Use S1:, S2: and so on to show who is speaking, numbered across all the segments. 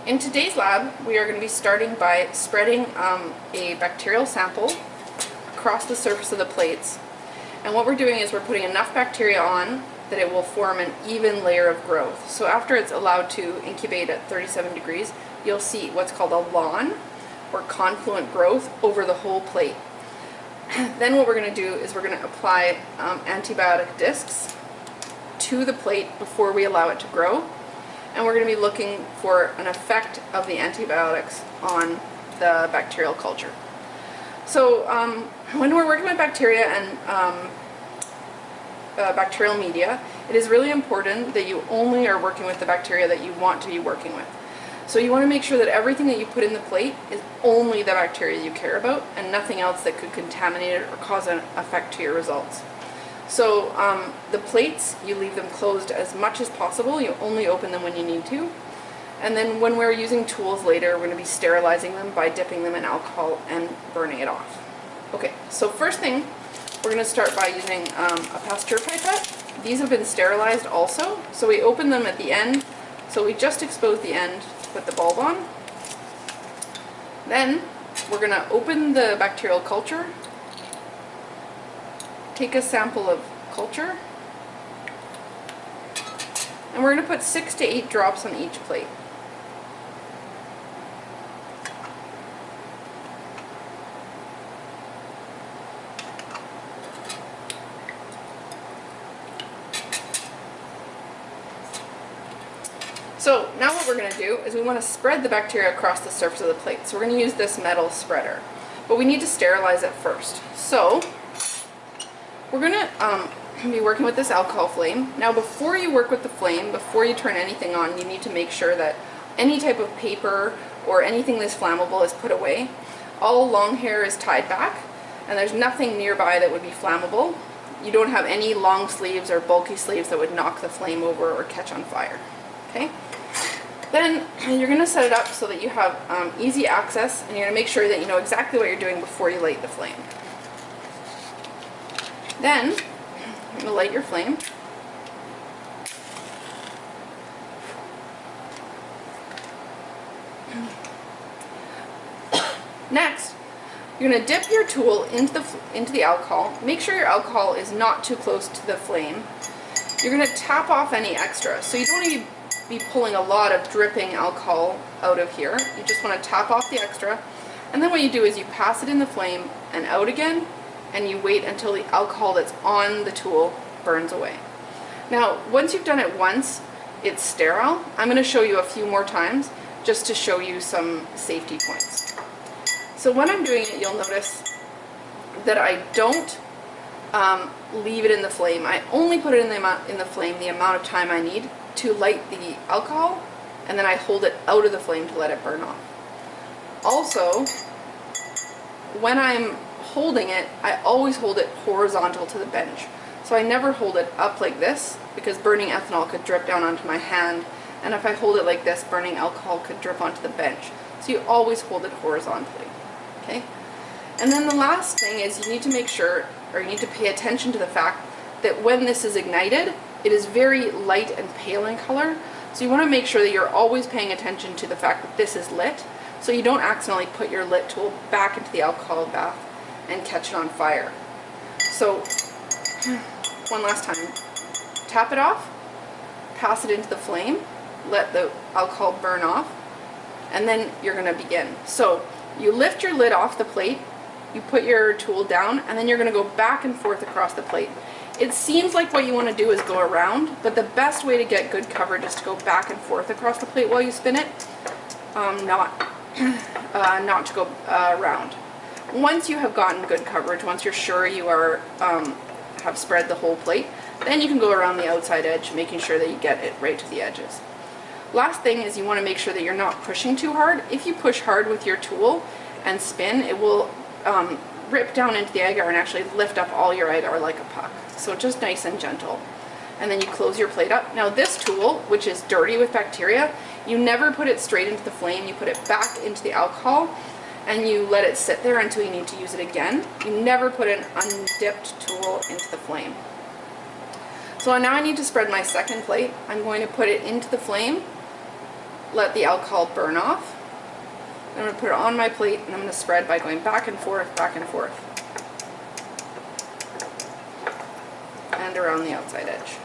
S1: In today's lab, we are going to be starting by spreading a bacterial sample across the surface of the plates. And what we're doing is we're putting enough bacteria on that it will form an even layer of growth. So after it's allowed to incubate at 37 degrees, you'll see what's called a lawn, or confluent growth, over the whole plate. Then what we're going to do is we're going to apply antibiotic discs to the plate before we allow it to grow. And we're going to be looking for an effect of the antibiotics on the bacterial culture. So when we're working with bacteria and bacterial media, it is really important that you only are working with the bacteria that you want to be working with. So you want to make sure that everything that you put in the plate is only the bacteria you care about and nothing else that could contaminate it or cause an effect to your results. So the plates, you leave them closed as much as possible. You only open them when you need to. And then when we're using tools later, we're going to be sterilizing them by dipping them in alcohol and burning it off. Okay, so first thing, we're going to start by using a Pasteur pipette. These have been sterilized also. So we open them at the end. So we just expose the end to put the bulb on. Then we're going to open the bacterial culture. Take a sample of culture, and we're going to put 6 to 8 drops on each plate. So now what we're going to do is we want to spread the bacteria across the surface of the plate. So we're going to use this metal spreader, but we need to sterilize it first. So we're going to be working with this alcohol flame. Now before you work with the flame, before you turn anything on, you need to make sure that any type of paper or anything that's flammable is put away. All long hair is tied back, and there's nothing nearby that would be flammable. You don't have any long sleeves or bulky sleeves that would knock the flame over or catch on fire. Okay? Then you're going to set it up so that you have easy access, and you're going to make sure that you know exactly what you're doing before you light the flame. Then, you're going to light your flame. Next, you're going to dip your tool into the alcohol. Make sure your alcohol is not too close to the flame. You're going to tap off any extra. So you don't need to be pulling a lot of dripping alcohol out of here. You just want to tap off the extra. And then what you do is you pass it in the flame and out again, and you wait until the alcohol that's on the tool burns away. Now, once you've done it once, it's sterile. I'm going to show you a few more times just to show you some safety points. So when I'm doing it, you'll notice that I don't leave it in the flame. I only put it in the flame the amount of time I need to light the alcohol, and then I hold it out of the flame to let it burn off. Also, when I'm holding it, I always hold it horizontal to the bench. So I never hold it up like this, because burning ethanol could drip down onto my hand, and if I hold it like this, burning alcohol could drip onto the bench. So you always hold it horizontally. Okay? And then the last thing is you need to make sure, or you need to pay attention to the fact that when this is ignited, it is very light and pale in color. So you want to make sure that you're always paying attention to the fact that this is lit, so you don't accidentally put your lit tool back into the alcohol bath and catch it on fire. So, one last time, tap it off, pass it into the flame, let the alcohol burn off, and then you're going to begin. So, you lift your lid off the plate, you put your tool down, and then you're going to go back and forth across the plate. It seems like what you want to do is go around, but the best way to get good coverage is to go back and forth across the plate while you spin it, not to go around. Once you have gotten good coverage, once you're sure you are have spread the whole plate, then you can go around the outside edge, making sure that you get it right to the edges. Last thing is you want to make sure that you're not pushing too hard. If you push hard with your tool and spin, it will rip down into the agar and actually lift up all your agar like a puck. So just nice and gentle. And then you close your plate up. Now this tool, which is dirty with bacteria, you never put it straight into the flame. You put it back into the alcohol, and you let it sit there until you need to use it again. You never put an undipped tool into the flame. So now I need to spread my second plate. I'm going to put it into the flame, let the alcohol burn off. I'm going to put it on my plate and I'm going to spread by going back and forth, and around the outside edge.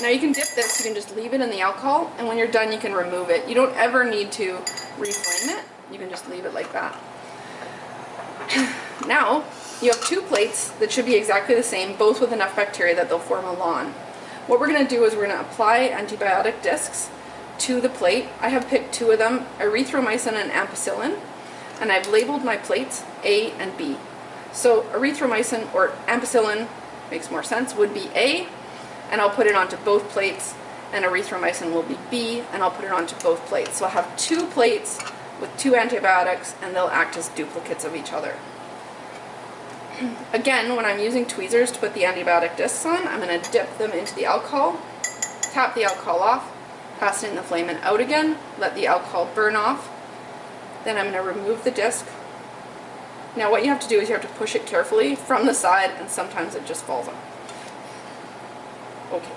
S1: Now you can dip this, you can just leave it in the alcohol, and when you're done you can remove it. You don't ever need to reflame it, you can just leave it like that. Now you have two plates that should be exactly the same, both with enough bacteria that they'll form a lawn. What we're going to do is we're going to apply antibiotic discs to the plate. I have picked two of them, erythromycin and ampicillin, and I've labeled my plates A and B. So erythromycin or ampicillin, makes more sense, would be A, and I'll put it onto both plates, and erythromycin will be B, and I'll put it onto both plates. So I'll have two plates with two antibiotics, and they'll act as duplicates of each other. Again, when I'm using tweezers to put the antibiotic discs on, I'm going to dip them into the alcohol, tap the alcohol off, pass it in the flame and out again, let the alcohol burn off. Then I'm going to remove the disc. Now what you have to do is you have to push it carefully from the side, and sometimes it just falls off. Okay.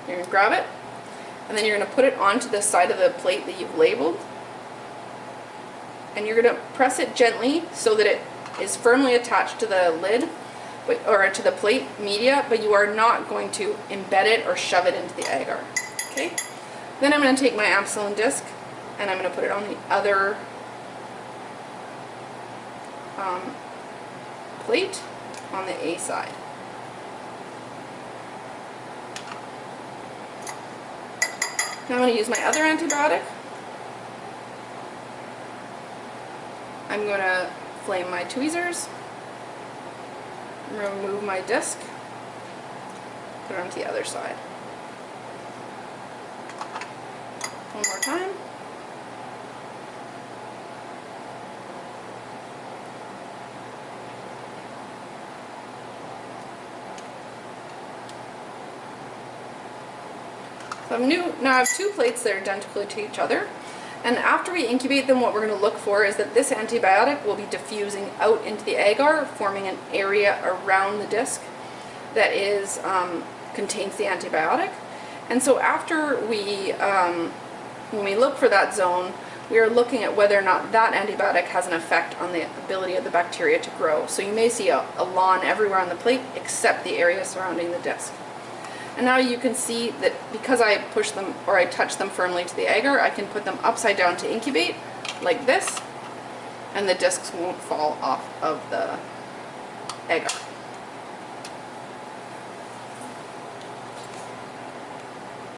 S1: You're going to grab it, and then you're going to put it onto the side of the plate that you've labeled. And you're going to press it gently so that it is firmly attached to the lid, or to the plate media, but you are not going to embed it or shove it into the agar. Okay? Then I'm going to take my ampicillin disc and I'm going to put it on the other plate on the A side. Now I'm going to use my other antibiotic. I'm going to flame my tweezers, remove my disc, put it onto the other side. One more time. So now I have two plates that are identical to each other. And after we incubate them, what we're going to look for is that this antibiotic will be diffusing out into the agar, forming an area around the disc that is contains the antibiotic. And so after we, when we look for that zone, we are looking at whether or not that antibiotic has an effect on the ability of the bacteria to grow. So you may see a lawn everywhere on the plate except the area surrounding the disc. And now you can see that because I push them or I touch them firmly to the agar, I can put them upside down to incubate like this, and the discs won't fall off of the agar.